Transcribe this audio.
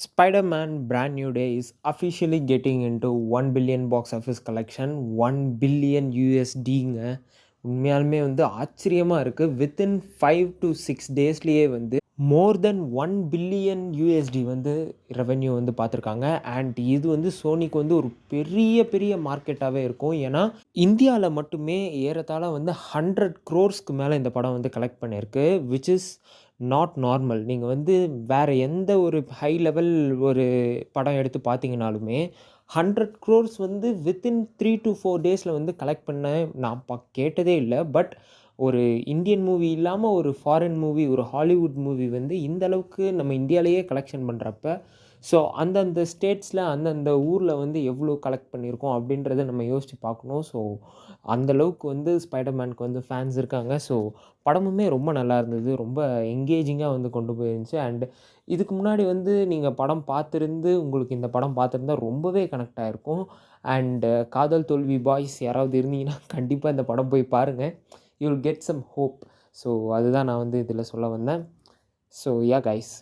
Spider-Man Brand New Day is officially getting into 1 billion box office collection. 1 billion USDங்க. உண்மையாலுமே வந்து ஆச்சரியமா இருக்கு. Within 5 to 6 டேஸ்லயே வந்து மோர் தென் 1 பில்லியன் USD வந்து ரெவென்யூ வந்து பார்த்துருக்காங்க. அண்ட் இது வந்து சோனிக்கு வந்து ஒரு பெரிய பெரிய மார்க்கெட்டாவே இருக்கும். ஏன்னா, இந்தியால மட்டுமே ஏறத்தாழ வந்து 100 க்ரோர்ஸ்க்கு மேல இந்த படம் வந்து கலெக்ட் பண்ணியிருக்கு. Which is not normal. நீங்க வந்து வேற எந்த ஒரு ஹை லெவல் ஒரு படம் எடுத்து பார்த்தீங்கனாலுமே, 100 க்ரோர்ஸ் வந்து வித்தின் 3 to 4 டேஸ்ல வந்து கலெக்ட் பண்ண நான் கேட்டதே இல்ல. பட் ஒரு இந்தியன் மூவி இல்லாம ஒரு ஃபாரின் மூவி, ஒரு ஹாலிவுட் மூவி வந்து இந்த அளவுக்கு நம்ம இந்தியாலயே கலெக்ஷன் பண்றப்ப, ஸோ அந்தந்த ஸ்டேட்ஸ்ல, அந்தந்த ஊர்ல வந்து எவ்வளோ கலெக்ட் பண்ணியிருக்கோம் அப்படின்றத நம்ம யோசிச்சு பார்க்கணும். ஸோ அந்த அளவுக்கு வந்து ஸ்பைடர்மேனுக்கு வந்து ஃபேன்ஸ் இருக்காங்க. ஸோ படமுமே ரொம்ப நல்லா இருந்தது. ரொம்ப எங்கேஜிங்கா வந்து கொண்டு போயிருந்துச்சு. அண்ட் இதுக்கு முன்னாடி வந்து நீங்க படம் பார்த்திருந்து, உங்களுக்கு இந்த படம் பார்த்திருந்தா ரொம்பவே கனெக்ட் ஆயிருக்கும். அண்ட் காதல் தோல்வி பாய்ஸ் யாராவது இருந்தீங்கன்னா, கண்டிப்பா இந்த படம் போய் பாருங்க. You will get some hope. So அதுதான் நான் வந்து இதில சொல்ல வந்தேன். So yeah guys.